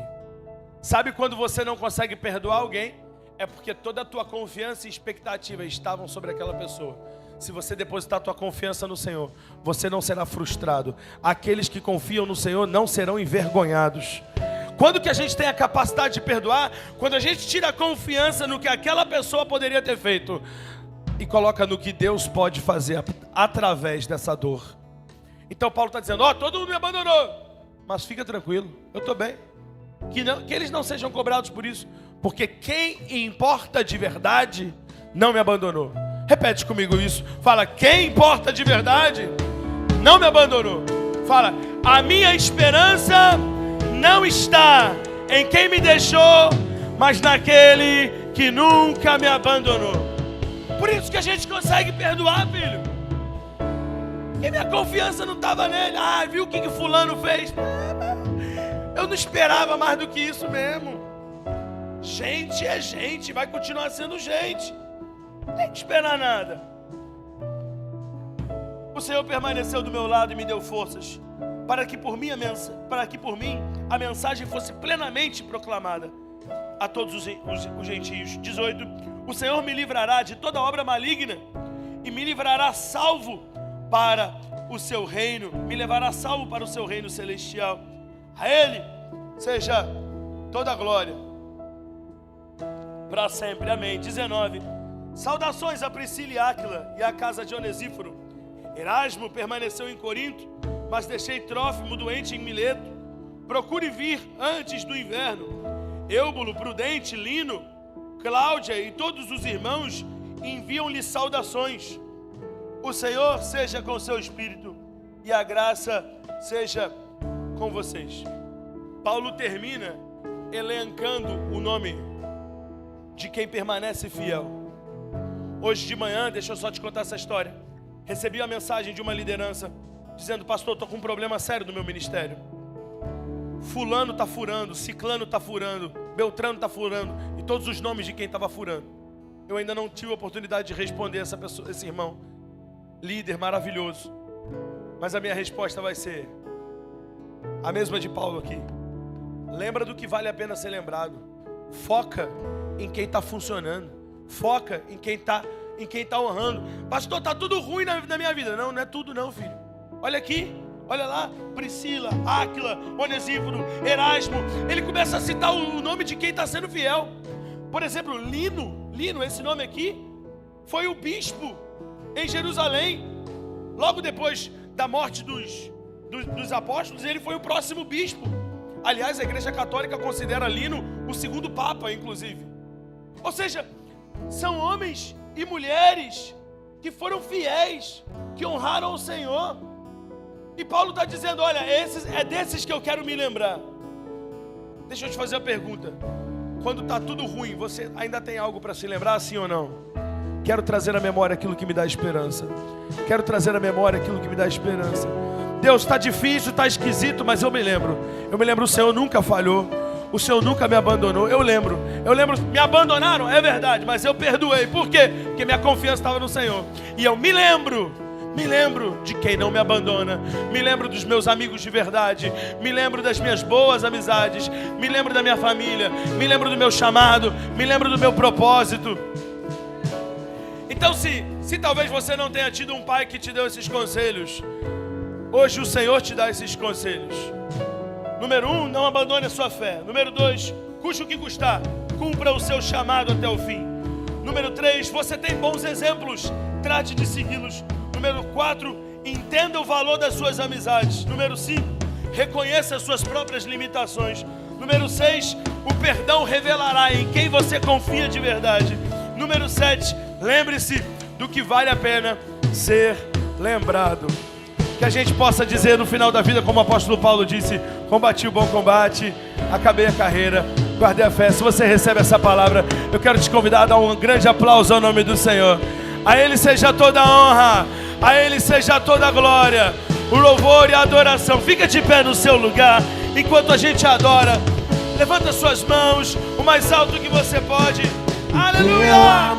Sabe quando você não consegue perdoar alguém? É porque toda a tua confiança e expectativa estavam sobre aquela pessoa. Se você depositar a tua confiança no Senhor, você não será frustrado. Aqueles que confiam no Senhor não serão envergonhados. Quando que a gente tem a capacidade de perdoar? Quando a gente tira a confiança no que aquela pessoa poderia ter feito e coloca no que Deus pode fazer através dessa dor. Então Paulo está dizendo, todo mundo me abandonou, mas fica tranquilo, eu estou bem. Que eles não sejam cobrados por isso, porque quem importa de verdade não me abandonou. Repete comigo isso, fala, quem importa de verdade não me abandonou. Fala, a minha esperança não está em quem me deixou, mas naquele que nunca me abandonou. Por isso que a gente consegue perdoar, filho. E minha confiança não estava nele. Viu o que fulano fez? Eu não esperava mais do que isso mesmo. Gente é gente, vai continuar sendo gente. Não tem que esperar nada. O Senhor permaneceu do meu lado e me deu forças, para que por mim a mensagem fosse plenamente proclamada a todos os gentios. 18. O Senhor me livrará de toda obra maligna e me livrará salvo para o seu reino, me levará salvo para o seu reino celestial. A Ele seja toda a glória para sempre, amém. 19. Saudações a Priscila e Áquila e à casa de Onesíforo. Erasmo permaneceu em Corinto, mas deixei Trófimo doente em Mileto. Procure vir antes do inverno. Eubulo, Prudente, Lino, Cláudia e todos os irmãos enviam-lhe saudações. O Senhor seja com seu espírito e a graça seja com vocês. Paulo termina elencando o nome de quem permanece fiel. Hoje de manhã, deixa eu só te contar essa história. Recebi a mensagem de uma liderança dizendo, pastor, estou com um problema sério no meu ministério. Fulano está furando, Ciclano está furando, Beltrano está furando, e todos os nomes de quem estava furando. Eu ainda não tive a oportunidade de responder essa pessoa, esse irmão, líder maravilhoso. Mas a minha resposta vai ser a mesma de Paulo aqui. Lembra do que vale a pena ser lembrado. Foca em quem está funcionando. Foca em quem está honrando. Pastor, está tudo ruim na minha vida. Não é tudo não, filho. Olha aqui. Olha lá, Priscila, Áquila, Onesíforo, Erasmo. Ele começa a citar o nome de quem está sendo fiel. Por exemplo, Lino, esse nome aqui, foi o bispo em Jerusalém. Logo depois da morte dos apóstolos, ele foi o próximo bispo. Aliás, a Igreja Católica considera Lino o segundo Papa, inclusive. Ou seja, são homens e mulheres que foram fiéis, que honraram o Senhor. E Paulo está dizendo, olha, é desses que eu quero me lembrar. Deixa eu te fazer a pergunta. Quando está tudo ruim, você ainda tem algo para se lembrar, sim ou não? Quero trazer à memória aquilo que me dá esperança. Quero trazer à memória aquilo que me dá esperança. Deus, está difícil, está esquisito, mas eu me lembro. O Senhor nunca falhou. O Senhor nunca me abandonou. Eu lembro, me abandonaram, é verdade, mas eu perdoei. Por quê? Porque minha confiança estava no Senhor. E eu me lembro de quem não me abandona. Me lembro dos meus amigos de verdade. Me lembro das minhas boas amizades. Me lembro da minha família. Me lembro do meu chamado. Me lembro do meu propósito. Então se talvez você não tenha tido um pai que te deu esses conselhos, hoje o Senhor te dá esses conselhos. Número 1, não abandone a sua fé. Número 2, custe o que custar, cumpra o seu chamado até o fim. Número 3, você tem bons exemplos, trate de segui-los. Número 4, entenda o valor das suas amizades. Número 5, reconheça as suas próprias limitações. Número 6, o perdão revelará em quem você confia de verdade. Número 7, lembre-se do que vale a pena ser lembrado. Que a gente possa dizer no final da vida, como o apóstolo Paulo disse: combati o bom combate, acabei a carreira, guardei a fé. Se você recebe essa palavra, eu quero te convidar a dar um grande aplauso ao nome do Senhor. A Ele seja toda a honra, a Ele seja toda a glória, o louvor e a adoração. Fica de pé no seu lugar, enquanto a gente adora. Levanta suas mãos, o mais alto que você pode. Aleluia!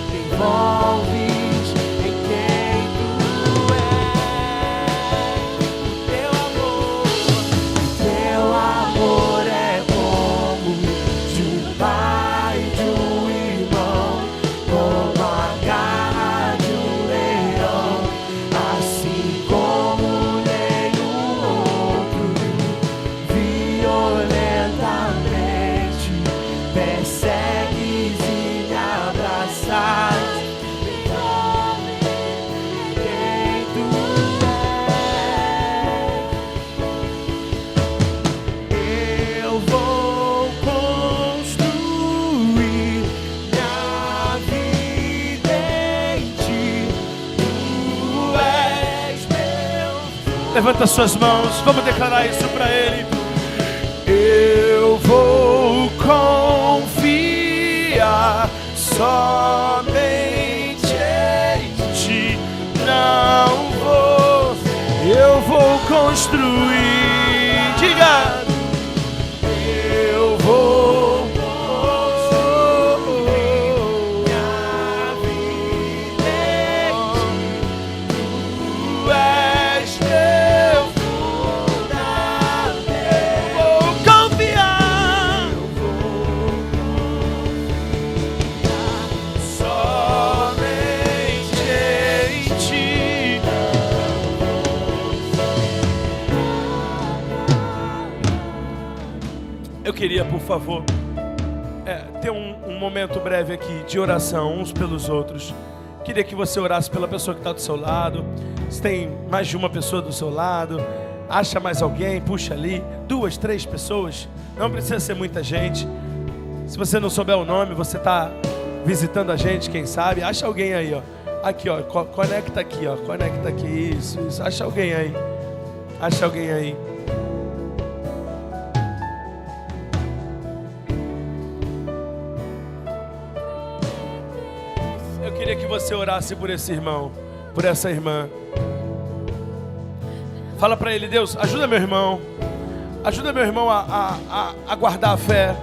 Envolves em quem tu és. Teu amor é como de um pai e de um irmão, como a garra de um leão, assim como nenhum outro. Violentamente persegues e me abraças. Levanta suas mãos, vamos declarar isso para Ele. Eu vou confiar somente em Ti, não vou, eu vou construir, diga, eu vou queria, por favor, ter um momento breve aqui de oração uns pelos outros. Queria que você orasse pela pessoa que está do seu lado. Se tem mais de uma pessoa do seu lado, acha mais alguém, puxa ali, 2, 3 pessoas, não precisa ser muita gente. Se você não souber o nome, você está visitando a gente, quem sabe, acha alguém aí, ó. Aqui, ó, conecta aqui, ó, conecta aqui, isso, acha alguém aí, acha alguém aí. Eu queria que você orasse por esse irmão, por essa irmã. Fala para ele: Deus, ajuda meu irmão a guardar a fé.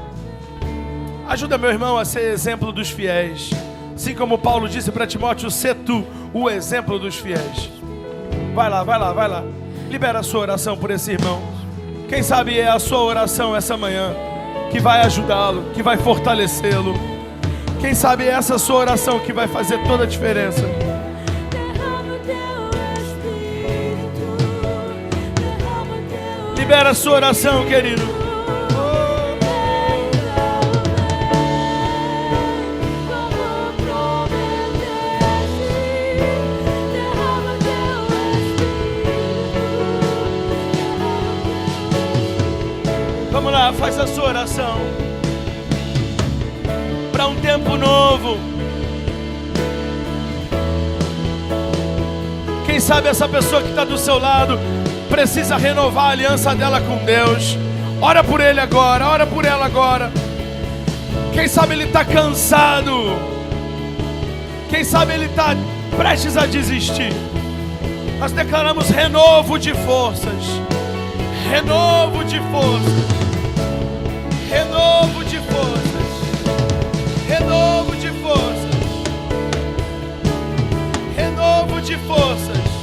Ajuda meu irmão a ser exemplo dos fiéis. Assim como Paulo disse para Timóteo: sê tu o exemplo dos fiéis. Vai lá. Libera a sua oração por esse irmão. Quem sabe é a sua oração essa manhã que vai ajudá-lo, que vai fortalecê-lo. Quem sabe é essa sua oração que vai fazer toda a diferença. Libera a sua oração, querido. Vamos lá, faz a sua oração. Para um tempo novo. Quem sabe essa pessoa que está do seu lado precisa renovar a aliança dela com Deus. Ora por ele agora, ora por ela agora. Quem sabe ele está cansado. Quem sabe ele está prestes a desistir. Nós declaramos renovo de forças. Renovo de forças. Renovo de forças. Renovo de forças. Renovo de forças.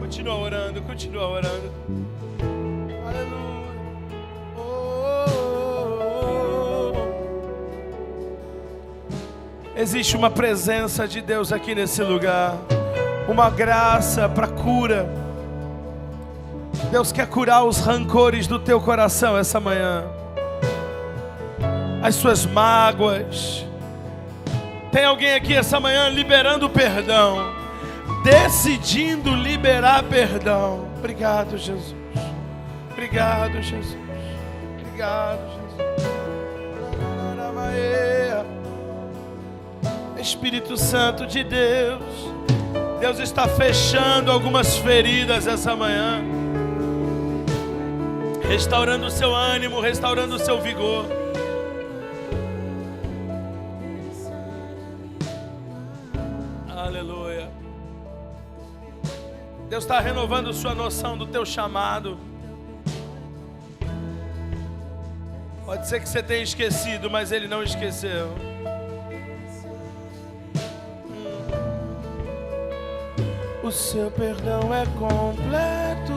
Continua orando, continua orando. Aleluia. Existe uma presença de Deus aqui nesse lugar. Uma graça para cura. Deus quer curar os rancores do teu coração essa manhã. As suas mágoas. Tem alguém aqui essa manhã liberando perdão. Decidindo liberar perdão. Obrigado, Jesus. Obrigado, Jesus. Obrigado, Jesus. Espírito Santo de Deus. Deus está fechando algumas feridas essa manhã. Restaurando o seu ânimo, restaurando o seu vigor. Aleluia. Deus está renovando sua noção do teu chamado. Pode ser que você tenha esquecido, mas Ele não esqueceu. O seu perdão é completo.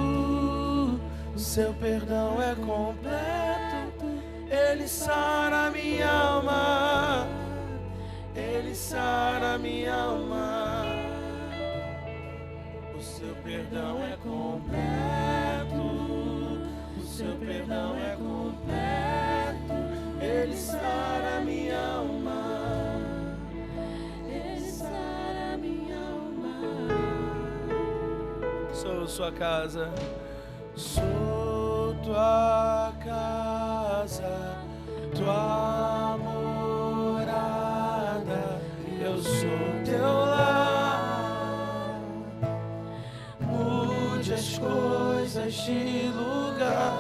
O seu perdão é completo. Ele sara minha alma. Ele sara minha alma. O seu perdão é completo. O seu perdão é completo. Ele sara minha alma. Ele sara minha alma. Sou sua casa. Sou tua casa, tua morada, eu sou teu lar. Mude as coisas de lugar,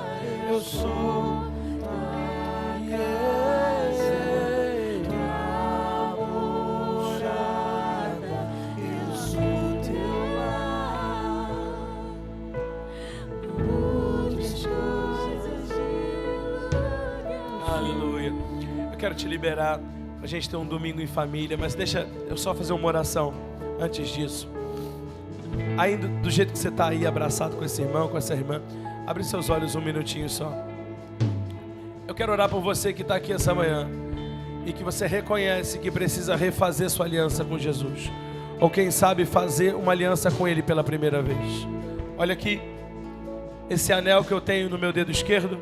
eu sou tua casa, tua morada, eu sou teu lar. Aleluia. Eu quero te liberar pra gente ter um domingo em família, mas deixa eu só fazer uma oração antes disso. Ainda do jeito que você está aí abraçado com esse irmão, com essa irmã, abre seus olhos um minutinho só. Eu quero orar por você que está aqui essa manhã e que você reconhece que precisa refazer sua aliança com Jesus, ou quem sabe fazer uma aliança com Ele pela primeira vez. Olha aqui, esse anel que eu tenho no meu dedo esquerdo.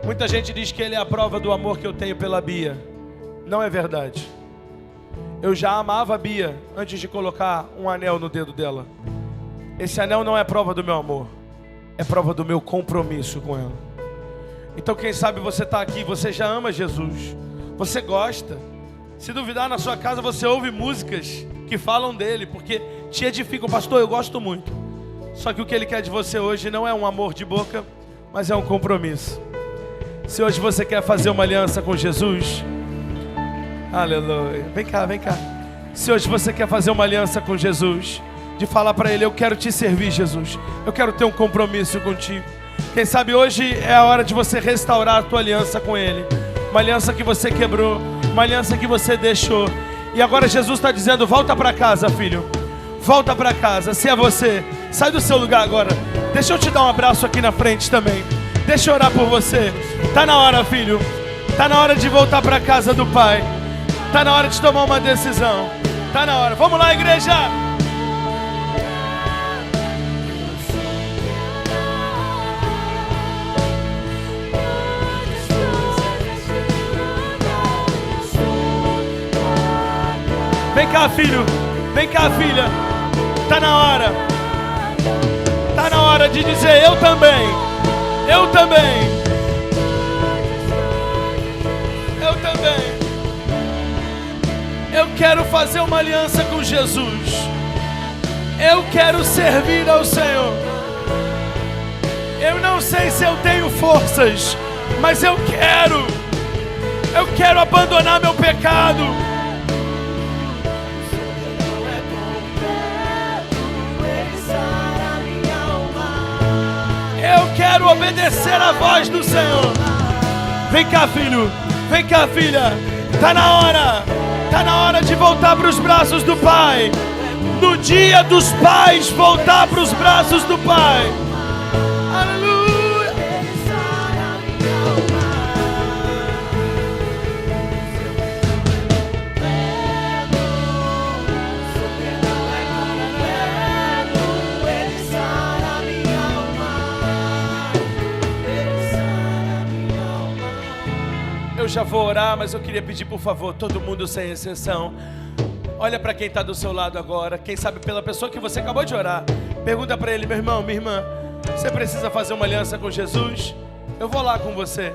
Muita gente diz que ele é a prova do amor que eu tenho pela Bia. Não é verdade. Eu já amava a Bia antes de colocar um anel no dedo dela. Esse anel não é prova do meu amor, é prova do meu compromisso com ela. Então quem sabe você está aqui, você já ama Jesus, você gosta. Se duvidar, na sua casa você ouve músicas que falam dele, porque te edificam. Pastor, eu gosto muito. Só que o que ele quer de você hoje não é um amor de boca, mas é um compromisso. Se hoje você quer fazer uma aliança com Jesus, aleluia, vem cá, vem cá. Se hoje você quer fazer uma aliança com Jesus, de falar para Ele, eu quero te servir, Jesus, eu quero ter um compromisso contigo. Quem sabe hoje é a hora de você restaurar a tua aliança com Ele. Uma aliança que você quebrou, uma aliança que você deixou. E agora Jesus está dizendo, volta para casa, filho. Volta para casa, se é você, sai do seu lugar agora. Deixa eu te dar um abraço aqui na frente também. Deixa eu orar por você. Tá na hora, filho. Tá na hora de voltar para a casa do Pai. Tá na hora de tomar uma decisão. Tá na hora. Vamos lá, igreja. Vem cá, filho. Vem cá, filha. Tá na hora. Tá na hora de dizer: eu também. Eu também. Eu também. Eu quero fazer uma aliança com Jesus. Eu quero servir ao Senhor. Eu não sei se eu tenho forças, mas eu quero. Eu quero abandonar meu pecado. Eu quero obedecer à voz do Senhor. Vem cá, filho. Vem cá, filha. Tá na hora. Tá na hora de voltar para os braços do Pai. No dia dos pais, voltar para os braços do Pai. Aleluia. Eu já vou orar, mas eu queria pedir, por favor, todo mundo sem exceção, olha para quem está do seu lado agora. Quem sabe pela pessoa que você acabou de orar, pergunta para ele: meu irmão, minha irmã, você precisa fazer uma aliança com Jesus? Eu vou lá com você.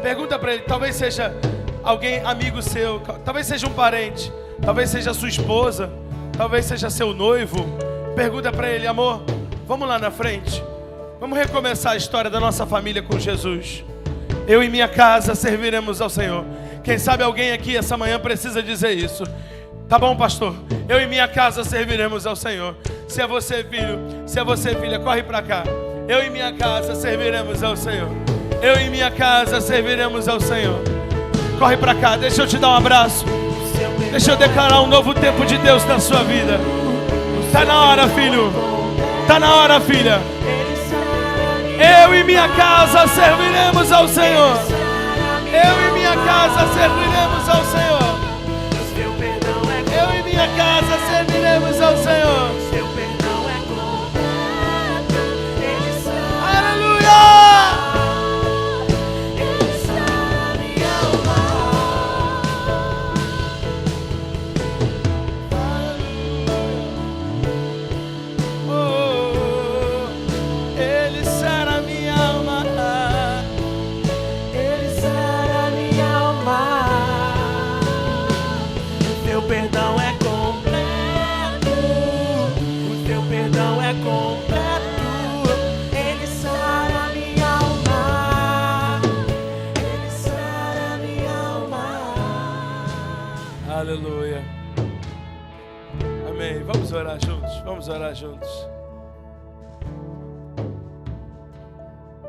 Pergunta para ele, talvez seja alguém amigo seu, talvez seja um parente, talvez seja sua esposa, talvez seja seu noivo. Pergunta para ele: amor, vamos lá na frente, vamos recomeçar a história da nossa família com Jesus. Eu e minha casa serviremos ao Senhor. Quem sabe alguém aqui essa manhã precisa dizer isso. Tá bom, pastor? Eu e minha casa serviremos ao Senhor. Se é você, filho, se é você, filha, corre pra cá. Eu e minha casa serviremos ao Senhor. Eu e minha casa serviremos ao Senhor. Corre pra cá, deixa eu te dar um abraço. Deixa eu declarar um novo tempo de Deus na sua vida. Tá na hora, filho. Tá na hora, filha. Eu e minha casa serviremos ao Senhor. Eu e minha casa serviremos ao Senhor. Eu e minha casa serviremos ao Senhor. Aleluia! Aleluia. Amém. Vamos orar juntos. Vamos orar juntos.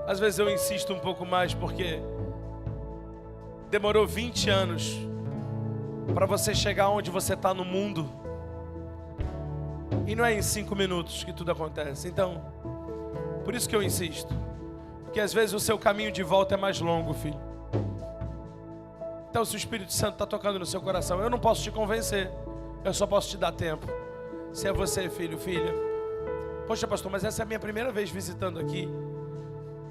Às vezes eu insisto um pouco mais porque demorou 20 anos para você chegar onde você está no mundo. E não é em 5 minutos que tudo acontece. Então, por isso que eu insisto. Porque às vezes o seu caminho de volta é mais longo, filho. Então, se o Espírito Santo está tocando no seu coração, eu não posso te convencer, eu só posso te dar tempo. Se é você, filho, filha, poxa, pastor, mas essa é a minha primeira vez visitando aqui.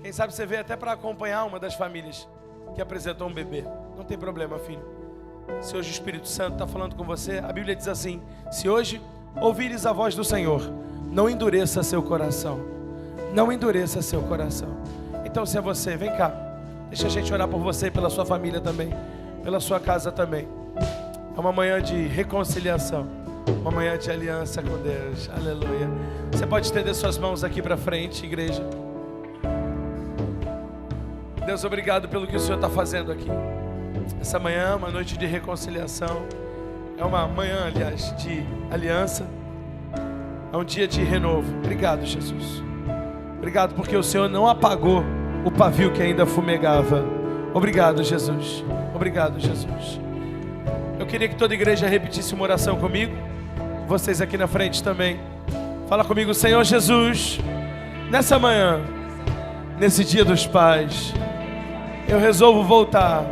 Quem sabe você veio até para acompanhar uma das famílias que apresentou um bebê. Não tem problema, filho. Se hoje o Espírito Santo está falando com você, a Bíblia diz assim: se hoje ouvires a voz do Senhor, não endureça seu coração. Não endureça seu coração. Então, se é você, vem cá, deixa a gente orar por você e pela sua família também, pela sua casa também. É uma manhã de reconciliação, uma manhã de aliança com Deus. Aleluia. Você pode estender suas mãos aqui para frente, igreja. Deus, obrigado pelo que o Senhor está fazendo aqui. Essa manhã é uma noite de reconciliação. É uma manhã, aliás, de aliança. É um dia de renovo. Obrigado, Jesus. Obrigado porque o Senhor não apagou o pavio que ainda fumegava. Obrigado, Jesus. Obrigado, Jesus. Eu queria que toda a igreja repetisse uma oração comigo. Vocês aqui na frente também. Fala comigo: Senhor Jesus, nessa manhã, nesse dia dos pais, eu resolvo voltar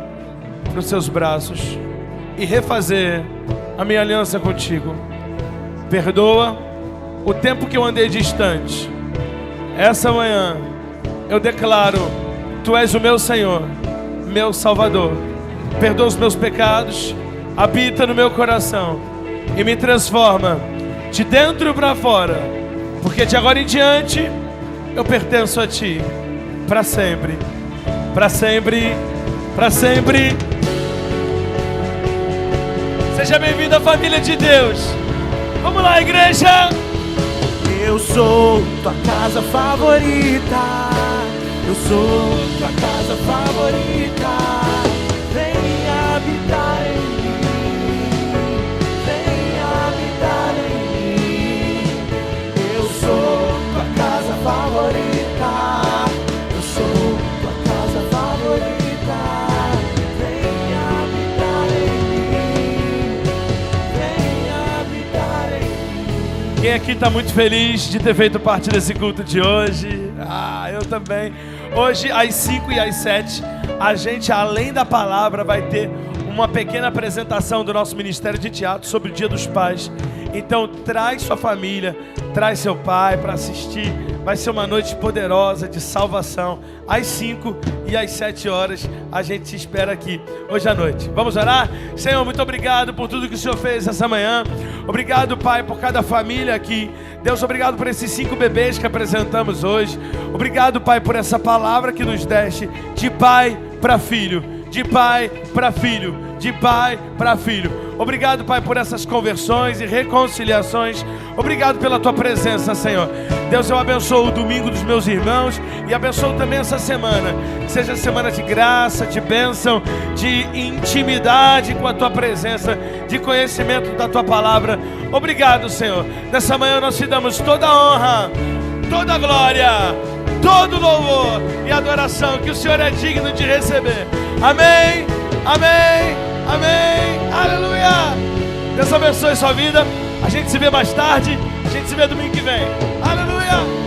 para os seus braços e refazer a minha aliança contigo. Perdoa o tempo que eu andei distante. Essa manhã eu declaro: Tu és o meu Senhor, meu Salvador. Perdoa os meus pecados, habita no meu coração e me transforma de dentro para fora, porque de agora em diante eu pertenço a Ti, para sempre, para sempre, para sempre. Seja bem-vindo à família de Deus. Vamos lá, igreja! Eu sou tua casa favorita. Eu sou tua casa favorita. Vem habitar em mim. Vem habitar em mim. Eu sou tua casa favorita. Eu sou tua casa favorita. Vem habitar em mim. Vem habitar em mim. Quem aqui está muito feliz de ter feito parte desse culto de hoje? Eu também. Hoje, às 5 e às 7, a gente, além da palavra, vai ter uma pequena apresentação do nosso Ministério de Teatro sobre o Dia dos Pais. Então, traz sua família, traz seu pai para assistir. Vai ser uma noite poderosa de salvação. Às 5 e às 7 horas, a gente te espera aqui hoje à noite. Vamos orar? Senhor, muito obrigado por tudo que o Senhor fez essa manhã. Obrigado, Pai, por cada família aqui. Deus, obrigado por esses 5 bebês que apresentamos hoje. Obrigado, Pai, por essa palavra que nos deste de pai para filho, de pai para filho, de pai para filho. Obrigado, Pai, por essas conversões e reconciliações. Obrigado pela Tua presença, Senhor. Deus, eu abençoo o domingo dos meus irmãos e abençoo também essa semana. Que seja semana de graça, de bênção, de intimidade com a Tua presença, de conhecimento da Tua palavra. Obrigado, Senhor. Nessa manhã nós te damos toda a honra, toda a glória, todo louvor e adoração que o Senhor é digno de receber. Amém, amém, amém, aleluia. Deus abençoe sua vida. A gente se vê mais tarde, a gente se vê domingo que vem. Aleluia.